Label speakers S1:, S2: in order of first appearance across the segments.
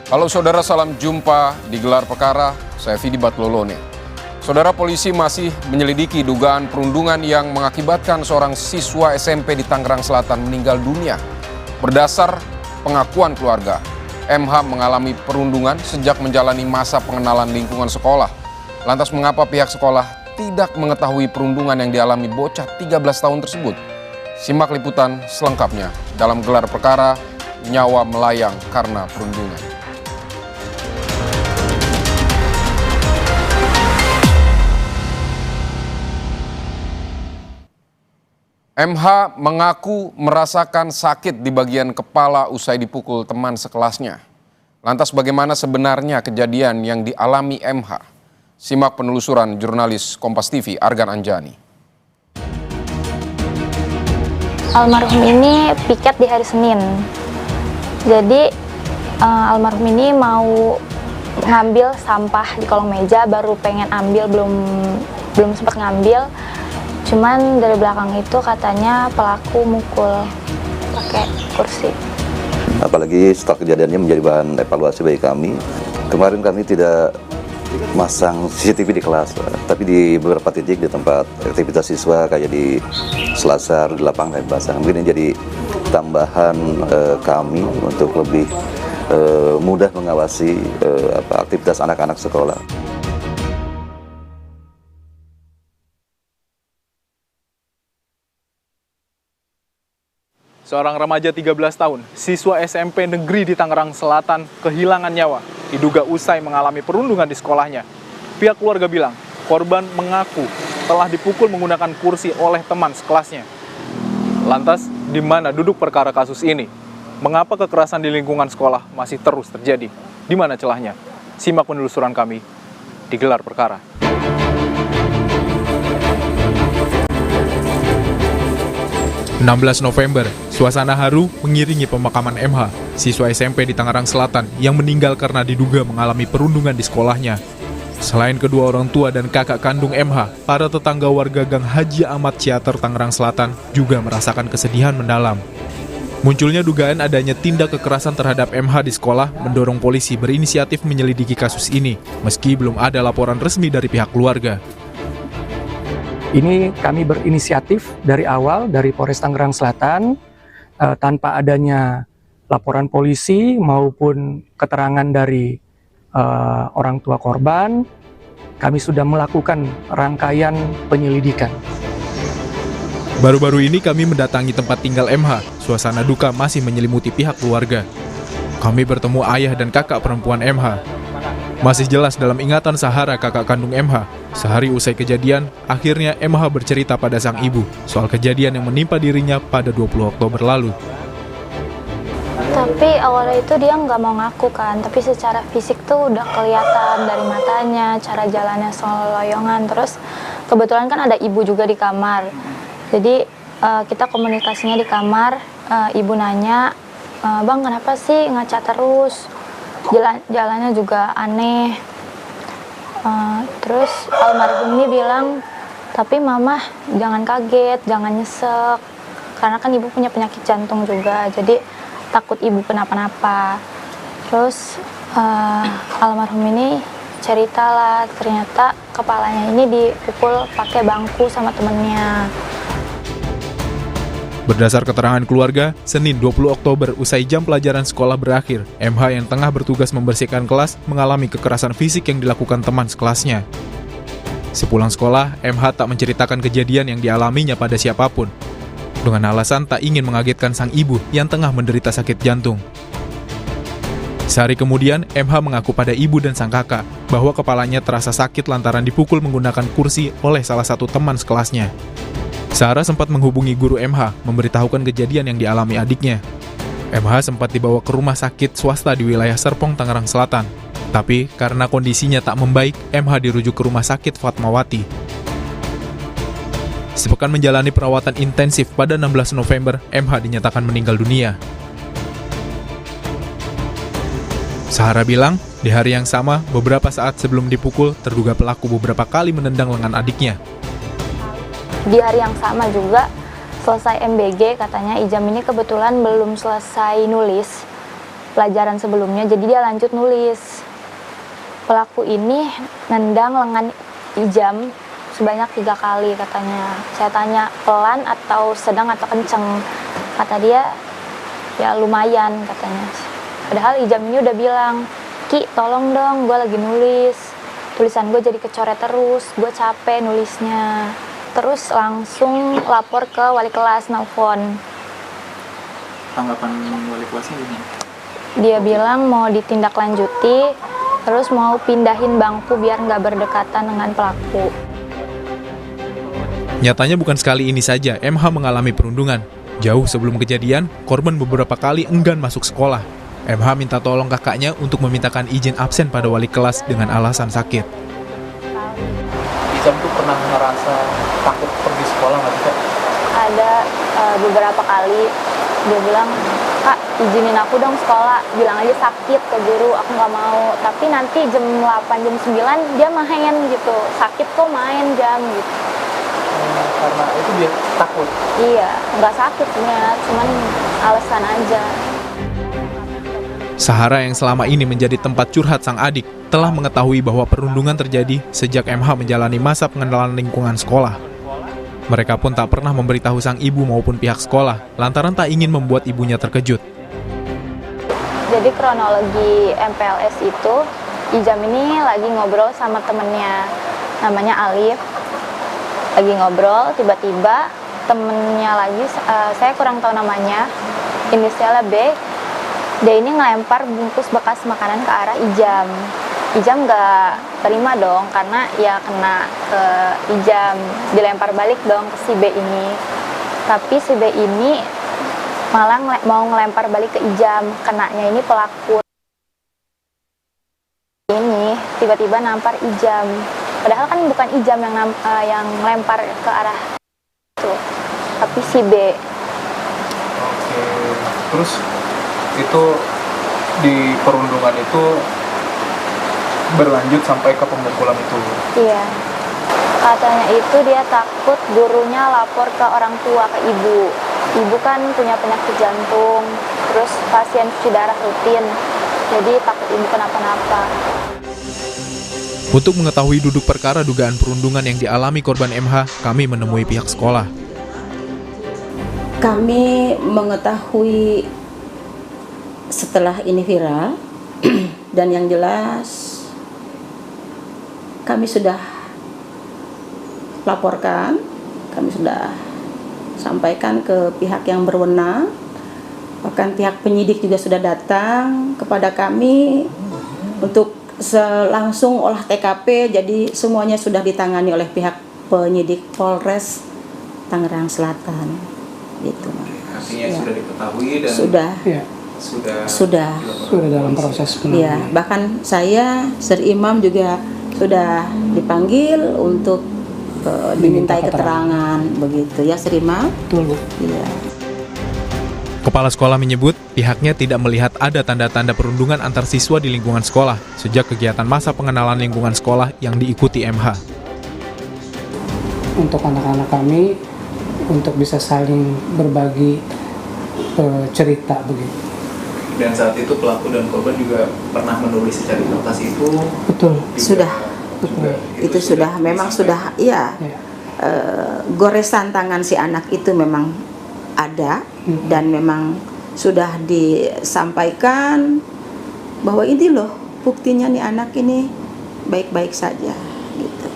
S1: Halo saudara, salam jumpa di Gelar Perkara, saya Vidi Batlolone. Saudara, polisi masih menyelidiki dugaan perundungan yang mengakibatkan seorang siswa SMP di Tangerang Selatan meninggal dunia. Berdasar pengakuan keluarga, MH mengalami perundungan sejak menjalani masa pengenalan lingkungan sekolah. Lantas mengapa pihak sekolah tidak mengetahui perundungan yang dialami bocah 13 tahun tersebut? Simak liputan selengkapnya dalam Gelar Perkara, Nyawa Melayang Karena Perundungan. MH mengaku merasakan sakit di bagian kepala usai dipukul teman sekelasnya. Lantas bagaimana sebenarnya kejadian yang dialami MH? Simak penelusuran jurnalis Kompas TV Argan Anjani.
S2: Almarhum ini piket di hari Senin. Jadi almarhum ini mau ngambil sampah di kolong meja, baru pengen ambil, belum sempat ngambil. Cuman dari belakang itu katanya pelaku mukul pakai kursi.
S3: Apalagi setelah kejadiannya menjadi bahan evaluasi bagi kami. Kemarin kami tidak masang CCTV di kelas, tapi di beberapa titik di tempat aktivitas siswa kayak di Selasar, di lapangan dan basah. Mungkin ini jadi tambahan kami untuk lebih mudah mengawasi aktivitas anak-anak sekolah.
S4: Seorang remaja 13 tahun, siswa SMP negeri di Tangerang Selatan kehilangan nyawa, diduga usai mengalami perundungan di sekolahnya. Pihak keluarga bilang, korban mengaku telah dipukul menggunakan kursi oleh teman sekelasnya. Lantas, di mana duduk perkara kasus ini? Mengapa kekerasan di lingkungan sekolah masih terus terjadi? Di mana celahnya? Simak penelusuran kami di Gelar Perkara. November, suasana haru mengiringi pemakaman MH, siswa SMP di Tangerang Selatan yang meninggal karena diduga mengalami perundungan di sekolahnya. Selain kedua orang tua dan kakak kandung MH, para tetangga warga Gang Haji Ahmad Ciater Tangerang Selatan juga merasakan kesedihan mendalam. Munculnya dugaan adanya tindak kekerasan terhadap MH di sekolah mendorong polisi berinisiatif menyelidiki kasus ini, meski belum ada laporan resmi dari pihak keluarga.
S5: Ini kami berinisiatif dari awal dari Polres Tangerang Selatan tanpa adanya laporan polisi maupun keterangan dari orang tua korban. Kami sudah melakukan rangkaian penyelidikan.
S4: Baru-baru ini kami mendatangi tempat tinggal MH. Suasana duka masih menyelimuti pihak keluarga. Kami bertemu ayah dan kakak perempuan MH. Masih jelas dalam ingatan Sahara kakak kandung MH, sehari usai kejadian, akhirnya MH bercerita pada sang ibu soal kejadian yang menimpa dirinya pada 20 Oktober lalu.
S2: Tapi awalnya itu dia nggak mau ngaku kan, tapi secara fisik tuh udah kelihatan dari matanya, cara jalannya seloloyongan. Terus kebetulan kan ada ibu juga di kamar, jadi kita komunikasinya di kamar. Ibu nanya, "Bang, kenapa sih ngaca terus? Jalannya juga aneh." Terus almarhum ini bilang, "Tapi mama jangan kaget, jangan nyesek, karena kan ibu punya penyakit jantung juga, jadi takut ibu kenapa-napa." Terus almarhum ini cerita lah, ternyata kepalanya ini dipukul pakai bangku sama temennya.
S4: Berdasar keterangan keluarga, Senin 20 Oktober usai jam pelajaran sekolah berakhir, MH yang tengah bertugas membersihkan kelas mengalami kekerasan fisik yang dilakukan teman sekelasnya. Sepulang sekolah, MH tak menceritakan kejadian yang dialaminya pada siapapun, dengan alasan tak ingin mengagetkan sang ibu yang tengah menderita sakit jantung. Sehari kemudian, MH mengaku pada ibu dan sang kakak bahwa kepalanya terasa sakit lantaran dipukul menggunakan kursi oleh salah satu teman sekelasnya. Sarah sempat menghubungi guru MH, memberitahukan kejadian yang dialami adiknya. MH sempat dibawa ke rumah sakit swasta di wilayah Serpong, Tangerang Selatan. Tapi karena kondisinya tak membaik, MH dirujuk ke rumah sakit Fatmawati. Sepekan menjalani perawatan intensif pada 16 November, MH dinyatakan meninggal dunia. Sarah bilang, di hari yang sama, beberapa saat sebelum dipukul, terduga pelaku beberapa kali menendang lengan adiknya.
S2: Di hari yang sama juga selesai MBG, katanya Ijam ini kebetulan belum selesai nulis. pelajaran sebelumnya, jadi dia lanjut nulis. Pelaku ini nendang lengan Ijam sebanyak 3 kali katanya. Saya tanya pelan atau sedang atau kenceng, kata dia ya lumayan katanya. Padahal Ijam ini udah bilang, Ki tolong dong, gue lagi nulis, tulisan gue jadi kecoret terus, gue capek nulisnya. Terus langsung lapor ke wali kelas, nelfon.
S6: Tanggapan wali kelasnya gimana?
S2: Dia bilang mau ditindaklanjuti, terus mau pindahin bangku biar nggak berdekatan dengan pelaku.
S4: Nyatanya bukan sekali ini saja MH mengalami perundungan. Jauh sebelum kejadian, korban beberapa kali enggan masuk sekolah. MH minta tolong kakaknya untuk memintakan izin absen pada wali kelas dengan alasan sakit.
S6: Ijam tuh pernah ngerasa takut pergi sekolah nggak sih, Kak?
S2: Ada beberapa kali dia bilang, Kak izinin aku dong sekolah, bilang aja sakit ke guru, aku nggak mau. Tapi nanti jam 8, jam 9 dia main gitu, sakit kok main jam gitu.
S6: Karena itu dia takut.
S2: Iya, nggak sakitnya, cuman alasan aja.
S4: Sahara yang selama ini menjadi tempat curhat sang adik telah mengetahui bahwa perundungan terjadi sejak MH menjalani masa pengenalan lingkungan sekolah. Mereka pun tak pernah memberitahu sang ibu maupun pihak sekolah lantaran tak ingin membuat ibunya terkejut.
S2: Jadi kronologi MPLS itu, Ijam ini lagi ngobrol sama temennya, namanya Alif. Lagi ngobrol, tiba-tiba temennya lagi, saya kurang tahu namanya, inisialnya B. Dia ini ngelempar bungkus bekas makanan ke arah Ijam. Ijam nggak terima dong, karena ya kena ke Ijam. Dilempar balik dong ke si B ini. Tapi si B ini malah mau ngelempar balik ke Ijam. Kenanya ini pelaku. Ini tiba-tiba nampar Ijam. Padahal kan bukan Ijam yang ngelempar ke arah itu, tapi si B.
S6: Oke. Terus itu di perundungan itu berlanjut sampai ke pemukulan itu.
S2: Iya. Katanya itu dia takut gurunya lapor ke orang tua, ke ibu. Ibu kan punya penyakit jantung, terus pasien cuci darah rutin. Jadi takut ibu kenapa-napa.
S4: Untuk mengetahui duduk perkara dugaan perundungan yang dialami korban MH, kami menemui pihak sekolah.
S7: Kami mengetahui setelah ini viral dan yang jelas kami sudah laporkan, kami sudah sampaikan ke pihak yang berwenang, bahkan pihak penyidik juga sudah datang kepada kami untuk langsung olah TKP, jadi semuanya sudah ditangani oleh pihak penyidik Polres Tangerang Selatan gitu.
S6: Artinya
S7: Ya.
S6: sudah diketahui dan
S7: sudah
S5: dalam proses
S7: ya, bahkan saya Sri Imam juga sudah dipanggil untuk dimintai keterangan begitu ya Sri Imam.
S5: Betul, Bu.
S7: Iya.
S4: Kepala sekolah menyebut pihaknya tidak melihat ada tanda-tanda perundungan antar siswa di lingkungan sekolah sejak kegiatan masa pengenalan lingkungan sekolah yang diikuti MH.
S8: Untuk anak-anak kami untuk bisa saling berbagi cerita begitu.
S6: dan saat itu pelaku dan korban juga pernah menulis secara kertas itu.
S8: Betul.
S7: Sudah.
S6: Juga,
S7: Itu sudah memang sudah iya.
S8: Ya.
S7: Goresan tangan si anak itu memang ada dan memang sudah disampaikan bahwa ini loh buktinya nih anak ini baik-baik saja gitu.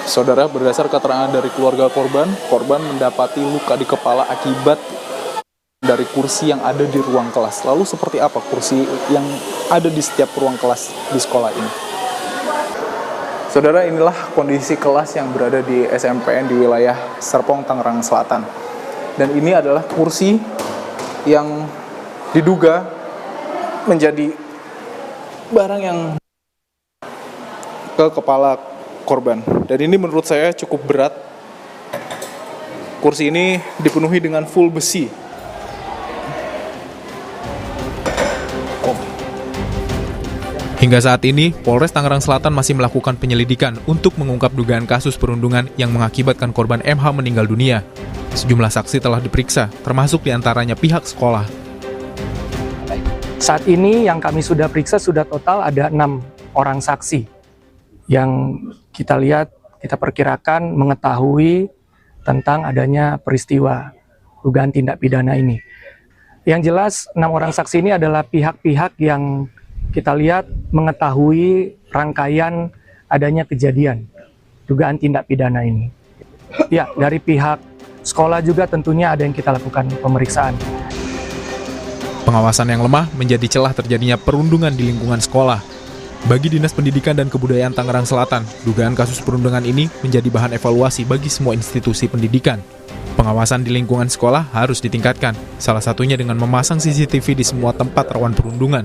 S6: Saudara, berdasar keterangan dari keluarga korban mendapati luka di kepala akibat dari kursi yang ada di ruang kelas. Lalu seperti apa kursi yang ada di setiap ruang kelas di sekolah ini? Saudara, inilah kondisi kelas yang berada di SMPN di wilayah Serpong, Tangerang Selatan. Dan ini adalah kursi yang diduga menjadi barang yang ke kepala korban. Dan ini menurut saya cukup berat. Kursi ini dipenuhi dengan full besi.
S4: Hingga saat ini, Polres Tangerang Selatan masih melakukan penyelidikan untuk mengungkap dugaan kasus perundungan yang mengakibatkan korban MH meninggal dunia. Sejumlah saksi telah diperiksa, termasuk diantaranya pihak sekolah.
S5: Saat ini yang kami sudah periksa sudah total ada 6 orang saksi yang kita lihat, kita perkirakan mengetahui tentang adanya peristiwa dugaan tindak pidana ini. Yang jelas 6 orang saksi ini adalah pihak-pihak yang kita lihat mengetahui rangkaian adanya kejadian dugaan tindak pidana ini. Ya, dari pihak sekolah juga tentunya ada yang kita lakukan pemeriksaan.
S4: Pengawasan yang lemah menjadi celah terjadinya perundungan di lingkungan sekolah. Bagi Dinas Pendidikan dan Kebudayaan Tangerang Selatan, dugaan kasus perundungan ini menjadi bahan evaluasi bagi semua institusi pendidikan. Pengawasan di lingkungan sekolah harus ditingkatkan, salah satunya dengan memasang CCTV di semua tempat rawan perundungan.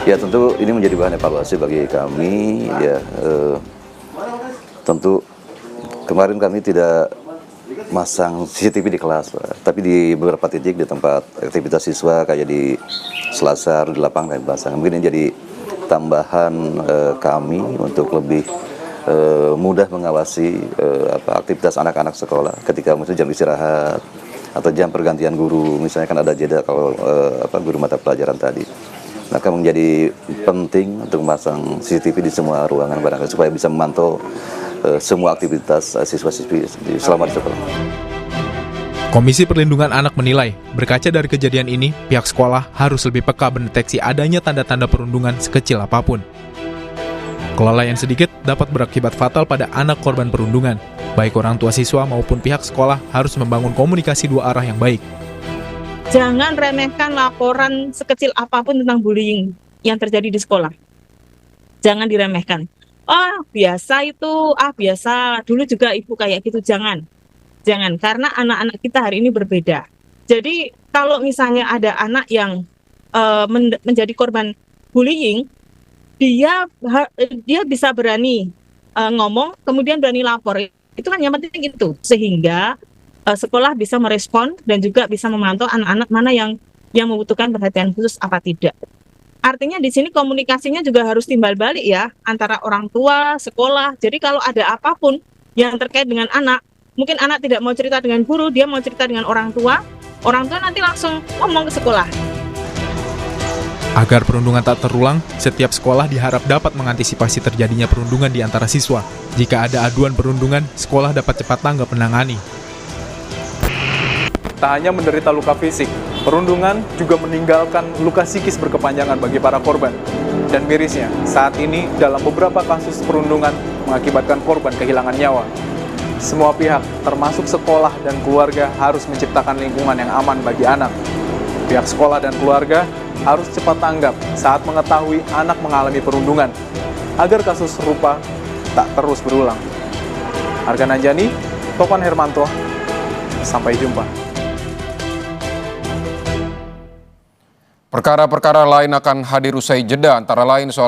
S3: Ya tentu ini menjadi bahan evaluasi bagi kami. Ya tentu kemarin kami tidak masang CCTV di kelas, Pak. Tapi di beberapa titik di tempat aktivitas siswa kayak di Selasar, di lapangan kami pasang. Mungkin ini jadi tambahan kami untuk lebih mudah mengawasi aktivitas anak-anak sekolah ketika misalnya jam istirahat atau jam pergantian guru, misalnya kan ada jeda kalau guru mata pelajaran tadi. Maka menjadi penting untuk memasang CCTV di semua ruangan barangkali supaya bisa memantau semua aktivitas siswa-siswi selama di sekolah.
S4: Komisi Perlindungan Anak menilai, berkaca dari kejadian ini, pihak sekolah harus lebih peka mendeteksi adanya tanda-tanda perundungan sekecil apapun. Kelalaian sedikit dapat berakibat fatal pada anak korban perundungan. Baik orang tua siswa maupun pihak sekolah harus membangun komunikasi dua arah yang baik.
S9: Jangan remehkan laporan sekecil apapun tentang bullying yang terjadi di sekolah. Jangan diremehkan. Biasa itu, biasa. Dulu juga ibu kayak gitu, jangan, karena anak-anak kita hari ini berbeda. Jadi kalau misalnya ada anak yang menjadi korban bullying, dia bisa berani ngomong, kemudian berani lapor. Itu kan yang penting itu, sehingga sekolah bisa merespon dan juga bisa memantau anak-anak mana yang membutuhkan perhatian khusus apa tidak. Artinya di sini komunikasinya juga harus timbal balik ya, antara orang tua, sekolah. Jadi kalau ada apapun yang terkait dengan anak, mungkin anak tidak mau cerita dengan guru, dia mau cerita dengan orang tua nanti langsung ngomong ke sekolah.
S4: Agar perundungan tak terulang, setiap sekolah diharap dapat mengantisipasi terjadinya perundungan di antara siswa. Jika ada aduan perundungan, sekolah dapat cepat tanggap menangani.
S6: Tak hanya menderita luka fisik, perundungan juga meninggalkan luka psikis berkepanjangan bagi para korban. Dan mirisnya, saat ini dalam beberapa kasus perundungan mengakibatkan korban kehilangan nyawa. Semua pihak, termasuk sekolah dan keluarga, harus menciptakan lingkungan yang aman bagi anak. Pihak sekolah dan keluarga harus cepat tanggap saat mengetahui anak mengalami perundungan, agar kasus serupa tak terus berulang. Argan Anjani, Topan Hermanto, sampai jumpa.
S1: Perkara-perkara lain akan hadir usai jeda, antara lain seorang